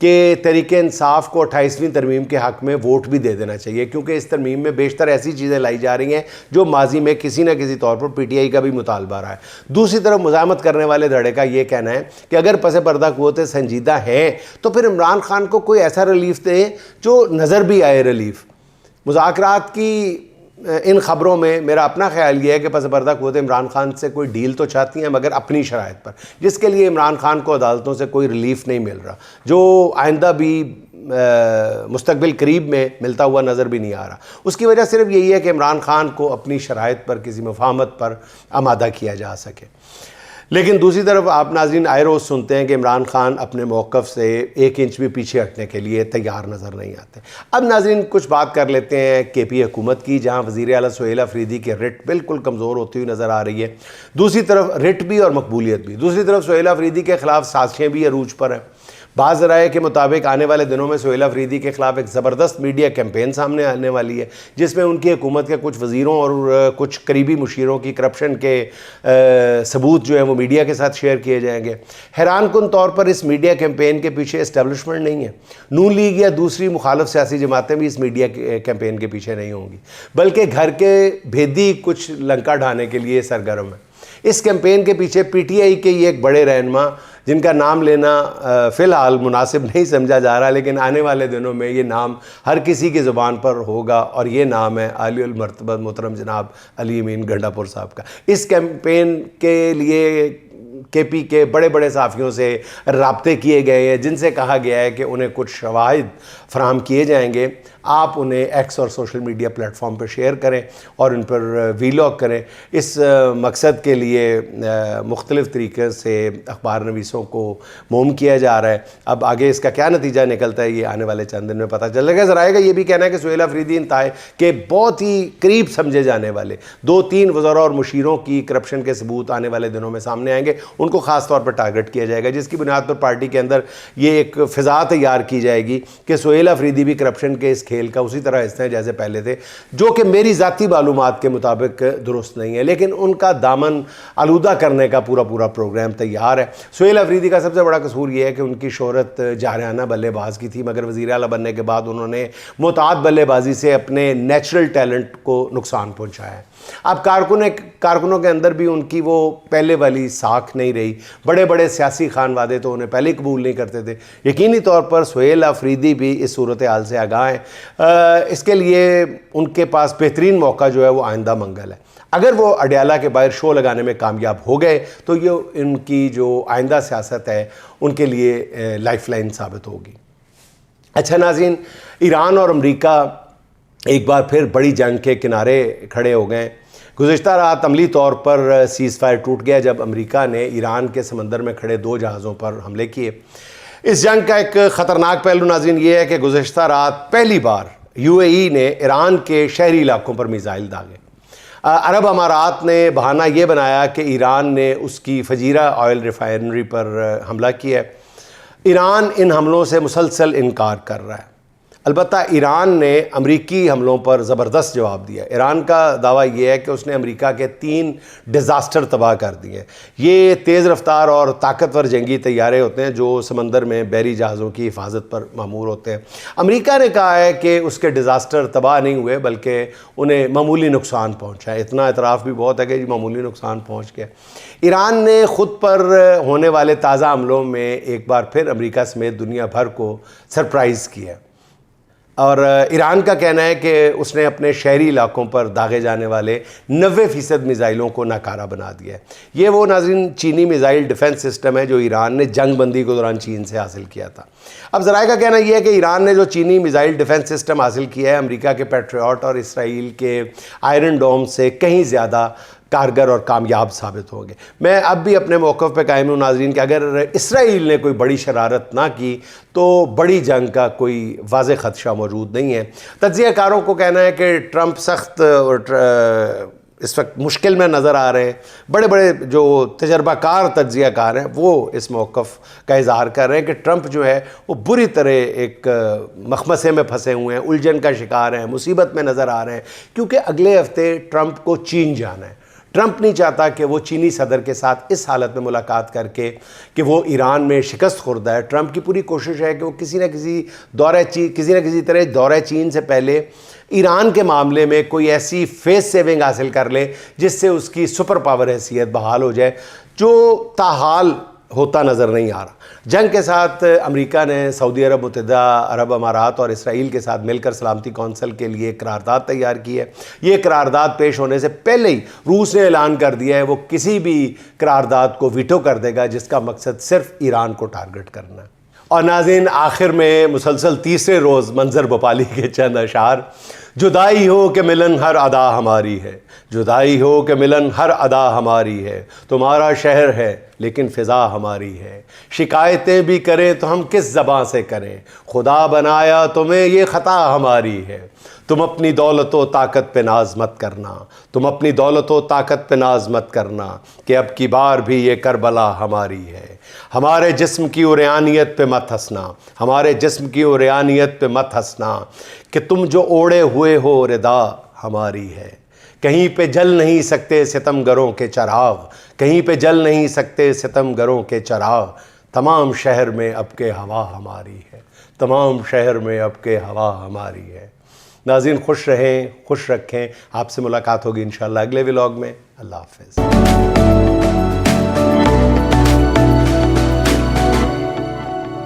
کہ تحریک انصاف کو 28ویں ترمیم کے حق میں ووٹ بھی دے دینا چاہیے، کیونکہ اس ترمیم میں بیشتر ایسی چیزیں لائی جا رہی ہیں جو ماضی میں کسی نہ کسی طور پر پی ٹی آئی کا بھی مطالبہ رہا ہے۔ دوسری طرف مزاحمت کرنے والے دھڑے کا یہ کہنا ہے کہ اگر پس پردہ قوتیں سنجیدہ ہیں تو پھر عمران خان کو کوئی ایسا ریلیف دیں جو نظر بھی آئے ریلیف۔ مذاکرات کی ان خبروں میں میرا اپنا خیال یہ ہے کہ پس پردہ قوتیں عمران خان سے کوئی ڈیل تو چاہتی ہیں مگر اپنی شرائط پر، جس کے لیے عمران خان کو عدالتوں سے کوئی ریلیف نہیں مل رہا، جو آئندہ بھی مستقبل قریب میں ملتا ہوا نظر بھی نہیں آ رہا۔ اس کی وجہ صرف یہی ہے کہ عمران خان کو اپنی شرائط پر کسی مفاہمت پر آمادہ کیا جا سکے۔ لیکن دوسری طرف آپ ناظرین آئے روز سنتے ہیں کہ عمران خان اپنے موقف سے 1 انچ بھی پیچھے ہٹنے کے لیے تیار نظر نہیں آتے۔ اب ناظرین کچھ بات کر لیتے ہیں کے پی حکومت کی، جہاں وزیر اعلیٰ سہیل آفریدی کی رٹ بالکل کمزور ہوتی ہوئی نظر آ رہی ہے۔ دوسری طرف رٹ بھی اور مقبولیت بھی، دوسری طرف سہیل آفریدی کے خلاف سازشیں بھی عروج پر ہیں۔ بعض ذرائع کے مطابق آنے والے دنوں میں سہیل آفریدی کے خلاف ایک زبردست میڈیا کیمپین سامنے آنے والی ہے، جس میں ان کی حکومت کے کچھ وزیروں اور کچھ قریبی مشیروں کی کرپشن کے ثبوت جو ہیں وہ میڈیا کے ساتھ شیئر کیے جائیں گے۔ حیران کن طور پر اس میڈیا کیمپین کے پیچھے اسٹیبلشمنٹ نہیں ہے، نون لیگ یا دوسری مخالف سیاسی جماعتیں بھی اس میڈیا کیمپین کے پیچھے نہیں ہوں گی، بلکہ گھر کے بھیدی کچھ لنکا ڈھانے کے لیے سرگرم ہے۔ اس کیمپین کے پیچھے پی ٹی آئی کے یہ ایک بڑے رہنما، جن کا نام لینا فی الحال مناسب نہیں سمجھا جا رہا، لیکن آنے والے دنوں میں یہ نام ہر کسی کی زبان پر ہوگا، اور یہ نام ہے عالی المرتبہ محترم جناب علی امین گنڈا پور صاحب کا۔ اس کیمپین کے لیے کے پی کے بڑے بڑے صحافیوں سے رابطے کیے گئے ہیں، جن سے کہا گیا ہے کہ انہیں کچھ شواہد فراہم کیے جائیں گے، آپ انہیں ایکس اور سوشل میڈیا پلیٹ فارم پہ شیئر کریں اور ان پر ویلاگ کریں۔ اس مقصد کے لیے مختلف طریقے سے اخبار نویسوں کو موم کیا جا رہا ہے۔ اب آگے اس کا کیا نتیجہ نکلتا ہے یہ آنے والے چند دن میں پتہ چلے گا۔ ذرائع کا یہ بھی کہنا ہے کہ سہیل آفریدی انتہائی کے بہت ہی قریب سمجھے جانے والے 2-3 وزراء اور مشیروں کی کرپشن کے ثبوت آنے والے دنوں میں سامنے آئیں گے، ان کو خاص طور پر ٹارگٹ کیا جائے گا، جس کی بنیاد پر پارٹی کے اندر یہ ایک فضا تیار کی جائے گی کہ سہیل آفریدی بھی کرپشن کے اس کھیل کا اسی طرح حصہ ہیں جیسے پہلے تھے، جو کہ میری ذاتی معلومات کے مطابق درست نہیں ہے، لیکن ان کا دامن آلودہ کرنے کا پورا پروگرام تیار ہے۔ سہیل آفریدی کا سب سے بڑا قصور یہ ہے کہ ان کی شہرت جارحانہ بلے باز کی تھی، مگر وزیر اعلیٰ بننے کے بعد انہوں نے محتاط بلے بازی سے اپنے نیچرل ٹیلنٹ کو نقصان پہنچایا ہے۔ اب کارکنوں کے اندر بھی ان کی وہ پہلے والی ساکھ نہیں رہی، بڑے بڑے سیاسی خانوادے تو انہیں پہلے قبول نہیں کرتے تھے۔ یقینی طور پر سہیل آفریدی بھی اس صورتحال سے آگاہ ہیں۔ اس کے لیے ان کے پاس بہترین موقع جو ہے وہ آئندہ منگل ہے۔ اگر وہ اڈیالہ کے باہر شو لگانے میں کامیاب ہو گئے تو یہ ان کی جو آئندہ سیاست ہے ان کے لیے لائف لائن ثابت ہوگی۔ اچھا ناظرین، ایران اور امریکہ ایک بار پھر بڑی جنگ کے کنارے کھڑے ہو گئے۔ گزشتہ رات عملی طور پر سیز فائر ٹوٹ گیا جب امریکہ نے ایران کے سمندر میں کھڑے 2 جہازوں پر حملے کیے۔ اس جنگ کا ایک خطرناک پہلو ناظرین یہ ہے کہ گزشتہ رات پہلی بار یو اے ای نے ایران کے شہری علاقوں پر میزائل داغے۔ عرب امارات نے بہانہ یہ بنایا کہ ایران نے اس کی فجیرہ آئل ریفائنری پر حملہ کیا ہے۔ ایران ان حملوں سے مسلسل انکار کر رہا ہے۔ البتہ ایران نے امریکی حملوں پر زبردست جواب دیا۔ ایران کا دعویٰ یہ ہے کہ اس نے امریکہ کے 3 ڈیزاسٹر تباہ کر دیے ہیں۔ یہ تیز رفتار اور طاقتور جنگی طیارے ہوتے ہیں جو سمندر میں بحری جہازوں کی حفاظت پر مامور ہوتے ہیں۔ امریکہ نے کہا ہے کہ اس کے ڈیزاسٹر تباہ نہیں ہوئے بلکہ انہیں معمولی نقصان پہنچا ہے۔ اتنا اعتراف بھی بہت ہے کہ معمولی نقصان پہنچ گیا۔ ایران نے خود پر ہونے والے تازہ حملوں میں ایک بار پھر امریکہ سمیت دنیا بھر کو سرپرائز کیا، اور ایران کا کہنا ہے کہ اس نے اپنے شہری علاقوں پر داغے جانے والے 90% میزائلوں کو ناکارہ بنا دیا ہے۔ یہ وہ ناظرین چینی میزائل ڈیفنس سسٹم ہے جو ایران نے جنگ بندی کے دوران چین سے حاصل کیا تھا۔ اب ذرائع کا کہنا یہ ہے کہ ایران نے جو چینی میزائل ڈیفنس سسٹم حاصل کیا ہے امریکہ کے پیٹریوٹ اور اسرائیل کے آئرن ڈوم سے کہیں زیادہ کارگر اور کامیاب ثابت ہو گئے۔ میں اب بھی اپنے موقف پہ قائم ہوں ناظرین کہ اگر اسرائیل نے کوئی بڑی شرارت نہ کی تو بڑی جنگ کا کوئی واضح خدشہ موجود نہیں ہے۔ تجزیہ کاروں کو کہنا ہے کہ ٹرمپ سخت اس وقت مشکل میں نظر آ رہے ہیں۔ بڑے بڑے جو تجربہ کار تجزیہ کار ہیں وہ اس موقف کا اظہار کر رہے ہیں کہ ٹرمپ جو ہے وہ بری طرح ایک مخمصے میں پھنسے ہوئے ہیں، الجھن کا شکار ہیں، مصیبت میں نظر آ رہے ہیں، کیونکہ اگلے ہفتے ٹرمپ کو چین جانا ہے۔ ٹرمپ نہیں چاہتا کہ وہ چینی صدر کے ساتھ اس حالت میں ملاقات کر کے کہ وہ ایران میں شکست خوردہ ہے. ٹرمپ کی پوری کوشش ہے کہ وہ کسی نہ کسی طرح دورہ چین سے پہلے ایران کے معاملے میں کوئی ایسی فیس سیونگ حاصل کر لے جس سے اس کی سپر پاور حیثیت بحال ہو جائے، جو تاحال ہوتا نظر نہیں آ رہا. جنگ کے ساتھ امریکہ نے سعودی عرب، متحدہ عرب امارات اور اسرائیل کے ساتھ مل کر سلامتی کونسل کے لیے قرارداد تیار کی ہے. یہ قرارداد پیش ہونے سے پہلے ہی روس نے اعلان کر دیا ہے وہ کسی بھی قرارداد کو ویٹو کر دے گا جس کا مقصد صرف ایران کو ٹارگٹ کرنا ہے. اور ناظرین، آخر میں مسلسل تیسرے روز منظر بھوپالی کے چند اشعار: جدائی ہو کہ ملن ہر ادا ہماری ہے، جدائی ہو کہ ملن ہر ادا ہماری ہے، تمہارا شہر ہے لیکن فضا ہماری ہے، شکایتیں بھی کریں تو ہم کس زباں سے کریں، خدا بنایا تمہیں یہ خطا ہماری ہے، تم اپنی دولت و طاقت پہ ناز مت کرنا، تم اپنی دولت و طاقت پہ ناز مت کرنا کہ اب کی بار بھی یہ کربلا ہماری ہے، ہمارے جسم کی عریانیت پہ مت ہنسنا، ہمارے جسم کی عریانیت پہ مت ہنسنا کہ تم جو اوڑے ہوئے ہو ردا ہماری ہے، کہیں پہ جل نہیں سکتے ستم گروں کے چراغ، کہیں پہ جل نہیں سکتے ستم گروں کے چراغ، تمام شہر میں اب کے ہوا ہماری ہے، تمام شہر میں اب کے ہوا ہماری ہے. ناظرین، خوش رہیں، خوش رکھیں. آپ سے ملاقات ہوگی انشاءاللہ اگلے ولاگ میں. اللہ حافظ.